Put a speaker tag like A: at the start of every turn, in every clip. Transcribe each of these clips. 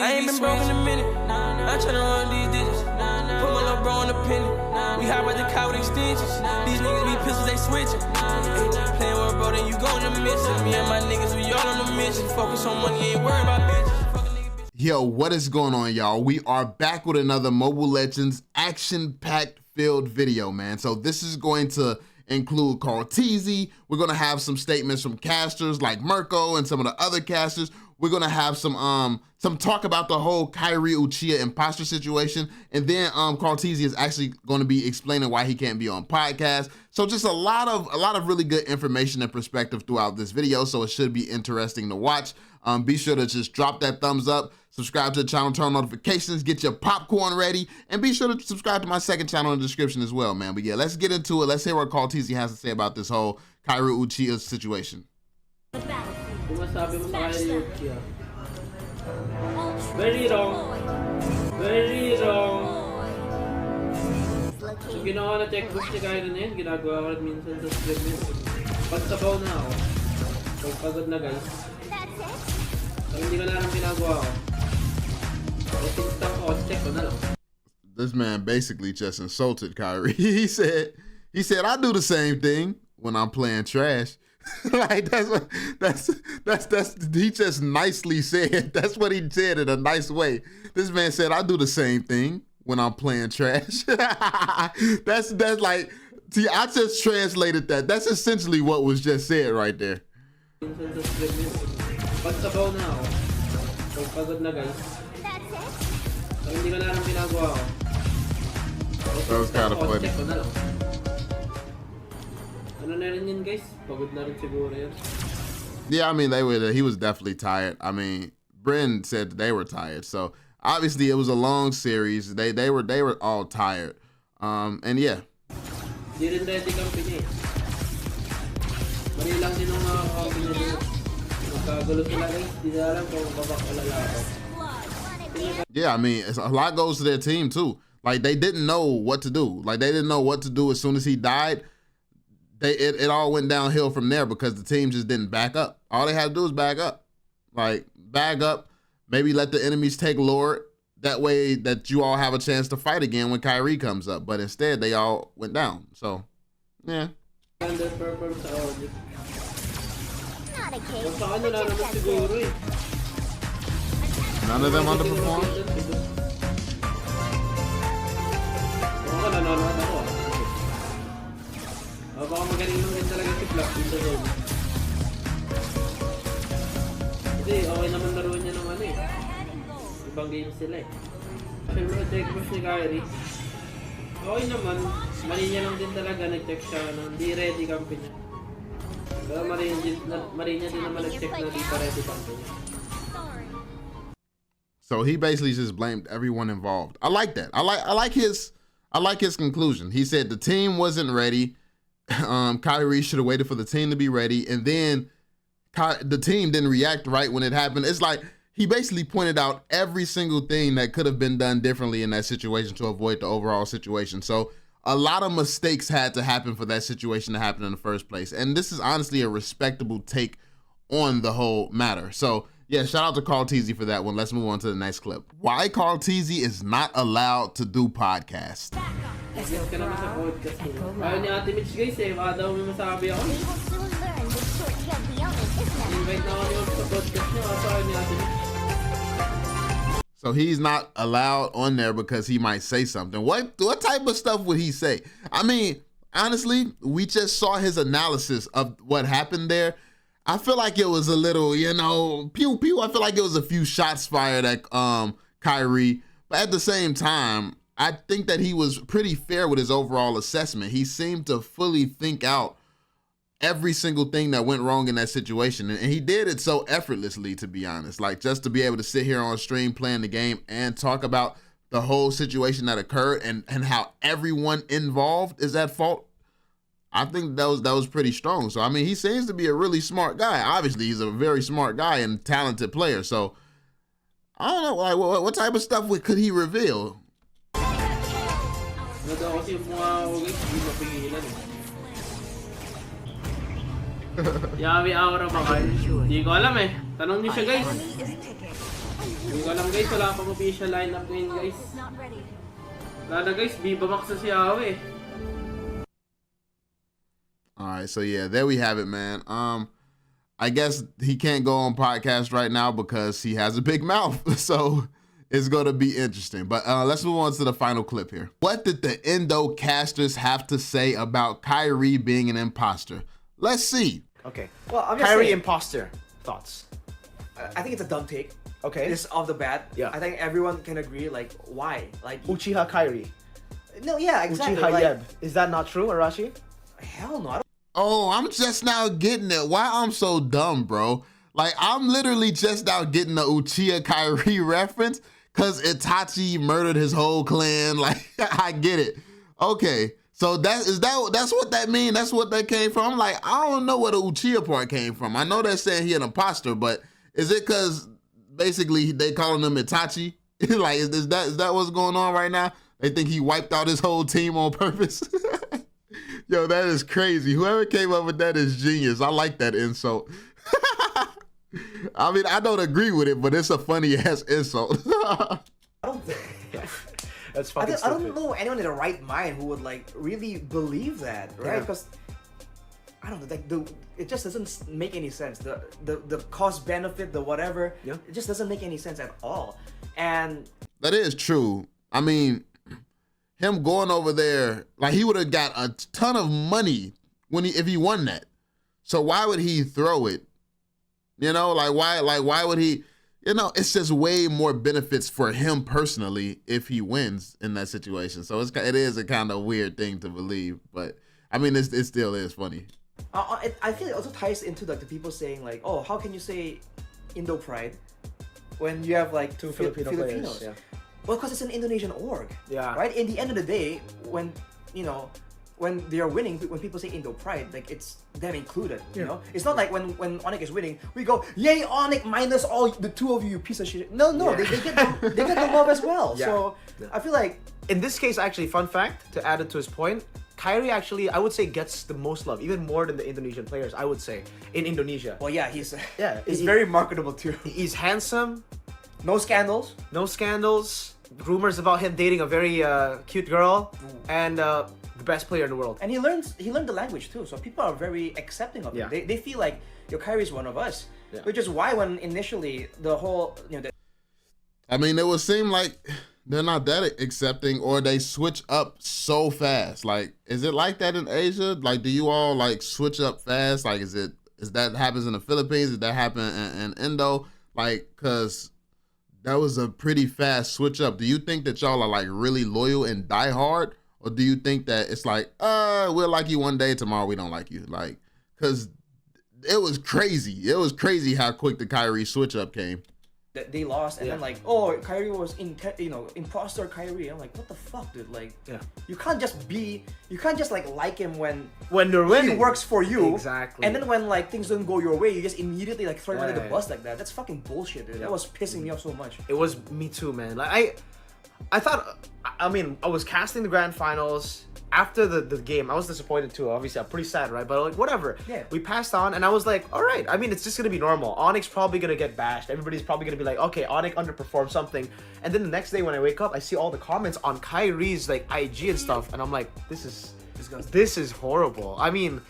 A: I ain't been broke in a minute. I'm tryna run these digits. Put my little bro in the penny. We hop at the car with extensions. These niggas be pistols, they switching. Playing with bro, then you go on the mission. Me and my niggas, we all on the mission. Focus on money, ain't worried about bitches.
B: Yo, what is going on, y'all? We are back with another Mobile Legends action-packed filled video, man. So this is going to include Karltzy. We're going to have some statements from casters like Mirko and some of the other casters. We're going to have some talk about the whole Kairi Uchiha impostor situation. And then Karltzy is actually going to be explaining why he can't be on podcast. So just a lot of really good information and perspective throughout this video. So it should be interesting to watch. Be sure to just drop that thumbs up, subscribe to the channel, turn on notifications, get your popcorn ready, and be sure to subscribe to my second channel in the description as well, man. But yeah, let's get into it. Let's hear what Karltzy has to say about this whole Kairi Uchiha situation.
C: Very wrong. Very wrong. So ginawa na checkbox ni Kairi na yun, ginagawa ko rin minsan sa script. Pagsabaw na ako. Pagpagod na guys. So hindi ko na lang ginagawa ko. Check ko na lang.
B: This man basically just insulted Kairi. He said I do the same thing when I'm playing trash. Like that's he just nicely said. That's what he said in a nice way. This man said I do the same thing when I'm playing trash. that's like, see, I just translated that. That's essentially what was just said right there.
C: Pagsabaw na ako. Pagpagod na guys. So hindi ko na lang ginagawa ko.
B: That was kind of funny.
C: Check ko na lang. Ano na rin yun guys? Pagod na rin siguro yun.
B: Yeah, I mean he was definitely tired. I mean, Bryn said they were tired. So obviously it was a long series. They were all tired. And yeah.
C: Di rin ready kampi niya eh. Mali lang din ang mga kampi niya dito. Magkagulo sila guys. Di na alam kung babakala ako.
B: Yeah, I mean, a lot goes to their team too. Like they didn't know what to do. Like they didn't know what to do as soon as he died. It all went downhill from there because the team just didn't back up. All they had to do was back up. Like, back up, maybe let the enemies take Lord. That way that you all have a chance to fight again when Kairi comes up. But instead, they all went down. So, yeah.
C: None of
B: them underperformed?
C: Baka magaling lang din talaga si Black dito doon. Kasi okay naman laro niya ng ano eh. Ibang games sila eh. Siyempre check push ni Kairi. Okay naman. Mali niya lang din talaga nag-check siya na hindi ready kampi niya. Pero mali niya din naman nag-check na di pa ready kampi niya.
B: So he basically just blamed everyone involved. I like that. I like his conclusion. He said the team wasn't ready. Kairi should have waited for the team to be ready, and then the team didn't react right when it happened. It's like he basically pointed out every single thing that could have been done differently in that situation to avoid the overall situation. So a lot of mistakes had to happen for that situation to happen in the first place. And this is honestly a respectable take on the whole matter. So yeah, shout out to Karltzy for that one. Let's move on to the next clip. Why Karltzy is not allowed to do podcasts.
C: Yes ka naman sa podcast mo. Ayaw ni Ate Mitch guys eh. Baka daw may masabi ako. Invite na ako sa podcast niyo. Ayaw ni Ate Mitch.
B: So he's not allowed on there because he might say something. What type of stuff would he say? I mean, honestly, we just saw his analysis of what happened there. I feel like it was a little, you know, pew pew. I feel like it was a few shots fired at Kairi, but at the same time, I think that he was pretty fair with his overall assessment. He seemed to fully think out every single thing that went wrong in that situation, and he did it so effortlessly, to be honest. Like, just to be able to sit here on stream playing the game and talk about the whole situation that occurred and how everyone involved is at fault. I think that was pretty strong. So I mean, he seems to be a really smart guy. Obviously, he's a very smart guy and talented player. So I don't know, like what type of stuff could he reveal?
C: Yami aura pa kayo. Hindi ko alam eh. Tanong niyo siya guys. Hindi ko alam guys, wala pang official lineup ngayon guys. Wala na guys, Viva Max na si Awe.
B: Alright, so yeah, there we have it, man. I guess he can't go on podcast right now because he has a big mouth. So it's going to be interesting. But let's move on to the final clip here. What did the Indo casters have to say about Kairi being an imposter? Let's see.
D: Okay.
E: Well, I'm just
D: Kairi
E: saying,
D: imposter. Thoughts?
E: I think it's a dumb take.
D: Okay.
E: Just off the bat.
D: Yeah.
E: I think everyone can agree, like, why? Like,
D: Uchiha Kairi.
E: no, yeah, exactly.
D: Uchiha
E: like,
D: Yeb. Is that not true, Arashi?
E: hell no. I don't
B: Oh, I'm just now getting it. Why I'm so dumb, bro? Like, I'm literally just now getting the Uchiha Kairi reference because Itachi murdered his whole clan. Like, I get it. Okay. So that's what that mean? That's what that came from? I'm like, I don't know where the Uchiha part came from. I know they're saying he an imposter, but is it because basically they calling him Itachi? Like, is that what's going on right now? They think he wiped out his whole team on purpose? Yo, that is crazy. Whoever came up with that is genius. I like that insult. I mean, I don't agree with it, but it's a funny ass insult.
D: That's
E: I
D: fucking
E: don't know anyone in their right mind who would like really believe that, right?
D: Yeah.
E: Because I don't know, like it just doesn't make any sense. The cost benefit, the whatever,
D: Yeah.
E: it just doesn't make any sense at all. And
B: That is true. I mean, him going over there, like he would have got a ton of money if he won that. So why would he throw it? You know, why would he? You know, it's just way more benefits for him personally if he wins in that situation. So it is a kind of weird thing to believe, but I mean, it still is funny.
E: I feel it also ties into like the people saying like, oh, how can you say Indo Pride when you have like
D: Two Filipino
E: Filipinos?
D: players. Yeah.
E: Well, because it's an Indonesian org.
D: Yeah.
E: Right? In the end of the day, when they are winning, when people say Indo Pride, like it's them included. You know, it's not like when Onyx is winning, we go, yay Onyx minus all the two of you, piece of shit. No,
D: Yeah.
E: they get the love as well.
D: Yeah.
E: So I feel like
D: In this case, actually, fun fact, to add it to his point, Kairi actually, I would say, gets the most love, even more than the Indonesian players, I would say, in Indonesia.
E: well, yeah, he's
D: He-
E: very marketable too.
D: He's handsome,
E: No scandals.
D: no scandals, rumors about him dating a very cute girl, and the best player in the world.
E: And he learned the language too, so people are very accepting of
D: Yeah.
E: him. They feel like your Kairi is one of us,
D: Yeah.
E: which is why when initially the whole
B: I mean, it would seem like they're not that accepting, or they switch up so fast. Like, is it like that in Asia? Like, do you all like switch up fast? Like, is that happens in the Philippines? Did that happen in Indo? Like, cause that was a pretty fast switch up. Do you think that y'all are like really loyal and die hard, or do you think that it's like, we'll like you one day, tomorrow we don't like you? Like, cause it was crazy. It was crazy how quick the Kairi switch up came.
E: that they lost, and
D: Yeah.
E: then like, oh, Kairi was impostor Kairi. I'm like, what the fuck, dude? Like,
D: Yeah.
E: you can't just like him when
D: When they're winning.
E: he works for you.
D: Exactly.
E: And then when like things don't go your way, you just immediately like throw him under the
D: Yeah.
E: bus like that. That's fucking bullshit, dude. That was pissing me off so much.
D: It was me too, man. Like I thought, I mean, I was casting the grand finals after the game. I was disappointed too. Obviously, I'm pretty sad, right? But like, whatever.
E: Yeah.
D: We passed on, and I was like, all right. I mean, it's just gonna be normal. Onyx probably gonna get bashed. Everybody's probably gonna be like, okay, Onyx underperformed something. And then the next day when I wake up, I see all the comments on Kairi's like IG and stuff, and I'm like, this is horrible. I mean,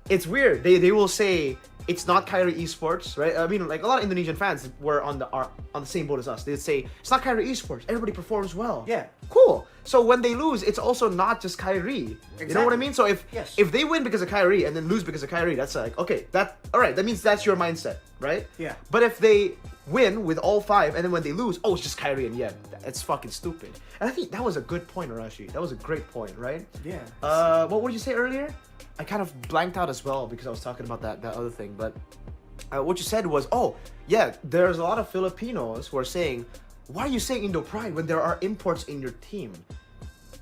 D: it's weird. They will say it's not Kairi Esports, right? I mean, like a lot of Indonesian fans were on the same boat as us. They'd say it's not Kairi Esports. Everybody performs well.
E: Yeah.
D: Cool. So when they lose, it's also not just Kairi. You know what I
E: Exactly.
D: mean? So
E: Yes.
D: if they win because of Kairi and then lose because of Kairi, that's like, okay, all right. That means that's your mindset, right?
E: Yeah.
D: But if they win with all five and then when they lose, oh, it's just Kairi and Yen. It's fucking stupid. And I think that was a good point, Arashi. That was a great point, right?
E: Yeah.
D: What did you say earlier? I kind of blanked out as well because I was talking about that other thing. But what you said was, oh, yeah, there's a lot of Filipinos who are saying, why are you saying Indo Pride when there are imports in your team?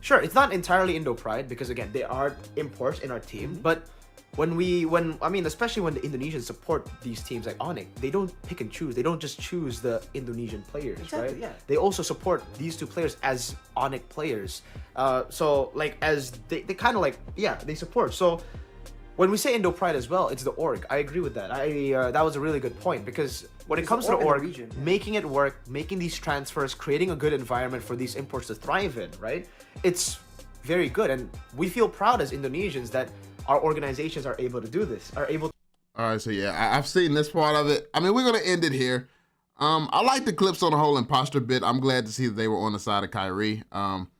D: Sure, it's not entirely Indo Pride because again, there are imports in our team. But especially when the Indonesians support these teams like Onyx, they don't pick and choose. They don't just choose the Indonesian players,
E: Exactly,
D: right?
E: yeah.
D: They also support these two players as Onyx players. So like as they kind of like, yeah, they support. So when we say Indo Pride as well, it's the org. I agree with that. That was a really good point because when it
E: It's
D: comes
E: the
D: to the
E: org in
D: org,
E: the region.
D: making it work, making these transfers, creating a good environment for these imports to thrive in, right? It's very good, and we feel proud as Indonesians that our organizations are able to do this, are able.
B: All right, so yeah, I've seen this part of it. I mean, we're gonna end it here. I like the clips on the whole imposter bit. I'm glad to see that they were on the side of Kairi.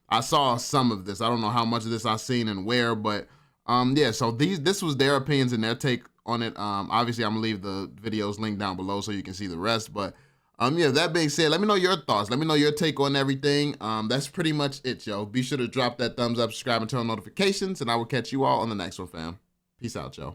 B: I saw some of this. I don't know how much of this I've seen and where, but yeah. So this was their opinions and their take on it. Obviously, I'm gonna leave the videos linked down below so you can see the rest. But yeah. That being said, let me know your thoughts. Let me know your take on everything. That's pretty much it, yo. Be sure to drop that thumbs up, subscribe, and turn on notifications, and I will catch you all on the next one, fam. Peace out, yo.